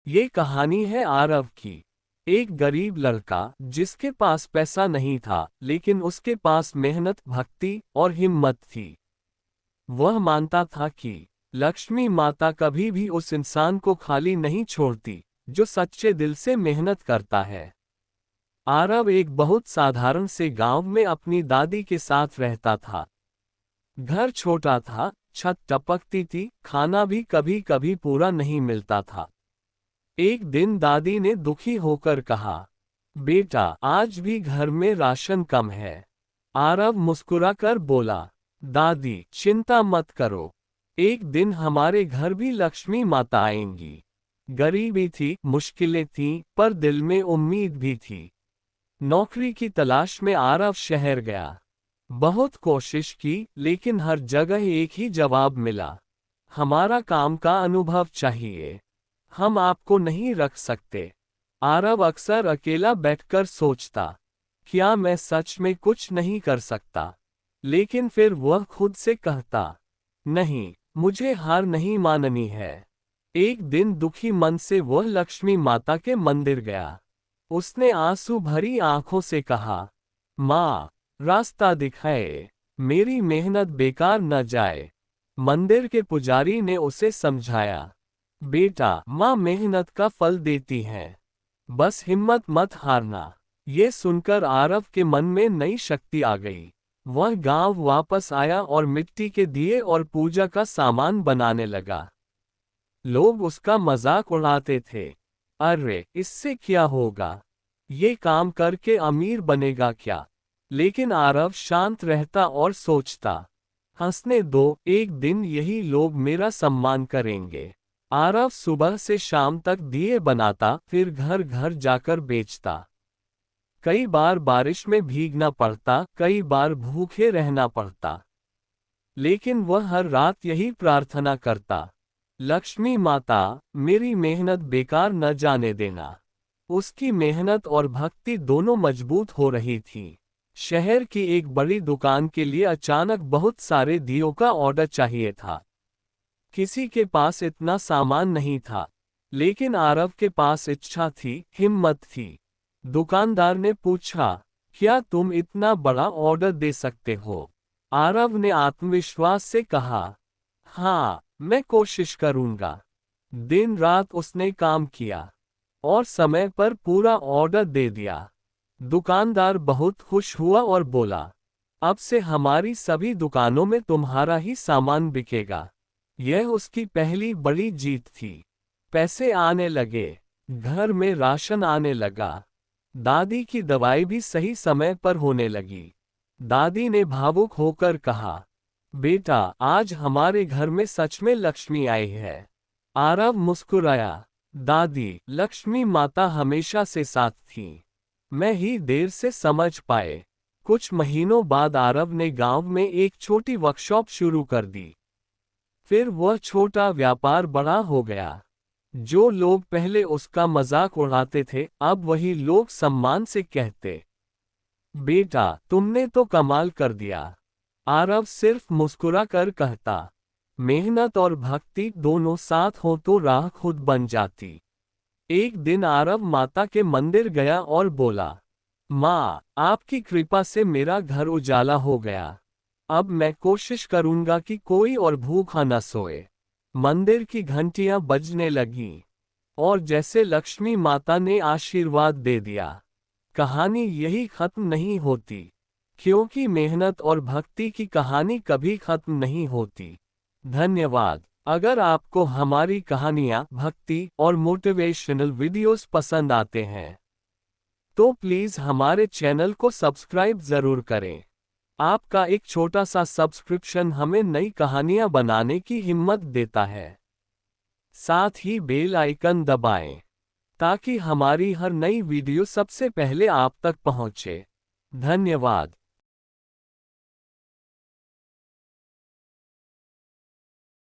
ये कहानी है आरव की। एक गरीब लड़का जिसके पास पैसा नहीं था, लेकिन उसके पास मेहनत, भक्ति और हिम्मत थी। वह मानता था कि लक्ष्मी माता कभी भी उस इंसान को खाली नहीं छोड़ती जो सच्चे दिल से मेहनत करता है। आरव एक बहुत साधारण से गांव में अपनी दादी के साथ रहता था। घर छोटा था, छत टपकती थी, खाना भी कभी कभी पूरा नहीं मिलता था। एक दिन दादी ने दुखी होकर कहा, बेटा, आज भी घर में राशन कम है। आरव मुस्कुराकर बोला, दादी, चिंता मत करो। एक दिन हमारे घर भी लक्ष्मी माता आएंगी। गरीबी थी, मुश्किलें थीं, पर दिल में उम्मीद भी थी। नौकरी की तलाश में आरव शहर गया। बहुत कोशिश की, लेकिन हर जगह एक ही जवाब मिला, हमारा काम का अनुभव चाहिए, हम आपको नहीं रख सकते। आरव अक्सर अकेला बैठकर सोचता, क्या मैं सच में कुछ नहीं कर सकता? लेकिन फिर वह खुद से कहता, नहीं, मुझे हार नहीं माननी है। एक दिन दुखी मन से वह लक्ष्मी माता के मंदिर गया। उसने आंसू भरी आंखों से कहा, माँ, रास्ता दिखाए, मेरी मेहनत बेकार न जाए। मंदिर के पुजारी ने उसे समझाया, बेटा, माँ मेहनत का फल देती है, बस हिम्मत मत हारना। ये सुनकर आरव के मन में नई शक्ति आ गई। वह गांव वापस आया और मिट्टी के दिए और पूजा का सामान बनाने लगा। लोग उसका मजाक उड़ाते थे, अरे, इससे क्या होगा, ये काम करके अमीर बनेगा क्या? लेकिन आरव शांत रहता और सोचता, हंसने दो, एक दिन यही लोग मेरा सम्मान करेंगे। आरव सुबह से शाम तक दिए बनाता, फिर घर घर जाकर बेचता। कई बार बारिश में भीगना पड़ता, कई बार भूखे रहना पड़ता, लेकिन वह हर रात यही प्रार्थना करता, लक्ष्मी माता, मेरी मेहनत बेकार न जाने देना। उसकी मेहनत और भक्ति दोनों मजबूत हो रही थी। शहर की एक बड़ी दुकान के लिए अचानक बहुत सारे दियों का ऑर्डर चाहिए था। किसी के पास इतना सामान नहीं था, लेकिन आरव के पास इच्छा थी, हिम्मत थी। दुकानदार ने पूछा, क्या तुम इतना बड़ा ऑर्डर दे सकते हो? आरव ने आत्मविश्वास से कहा, हाँ, मैं कोशिश करूंगा। दिन रात उसने काम किया और समय पर पूरा ऑर्डर दे दिया। दुकानदार बहुत खुश हुआ और बोला, अब से हमारी सभी दुकानों में तुम्हारा ही सामान बिकेगा। यह उसकी पहली बड़ी जीत थी। पैसे आने लगे, घर में राशन आने लगा, दादी की दवाई भी सही समय पर होने लगी। दादी ने भावुक होकर कहा, बेटा, आज हमारे घर में सच में लक्ष्मी आई है। आरव मुस्कुराया, दादी, लक्ष्मी माता हमेशा से साथ थी, मैं ही देर से समझ पाए। कुछ महीनों बाद आरव ने गांव में एक छोटी वर्कशॉप शुरू कर दी। फिर वह छोटा व्यापार बड़ा हो गया। जो लोग पहले उसका मजाक उड़ाते थे, अब वही लोग सम्मान से कहते, बेटा, तुमने तो कमाल कर दिया। आरव सिर्फ मुस्कुरा कर कहता, मेहनत और भक्ति दोनों साथ हो तो राह खुद बन जाती। एक दिन आरव माता के मंदिर गया और बोला, माँ, आपकी कृपा से मेरा घर उजाला हो गया। अब मैं कोशिश करूंगा कि कोई और भूखा न सोए। मंदिर की घंटियां बजने लगीं, और जैसे लक्ष्मी माता ने आशीर्वाद दे दिया। कहानी यही खत्म नहीं होती, क्योंकि मेहनत और भक्ति की कहानी कभी खत्म नहीं होती। धन्यवाद। अगर आपको हमारी कहानियाँ, भक्ति और मोटिवेशनल वीडियोस पसंद आते हैं, तो प्लीज़ हमारे चैनल को सब्सक्राइब ज़रूर करें। आपका एक छोटा सा सब्सक्रिप्शन हमें नई कहानियाँ बनाने की हिम्मत देता है। साथ ही बेल आइकन दबाएं, ताकि हमारी हर नई वीडियो सबसे पहले आप तक पहुंचे। धन्यवाद।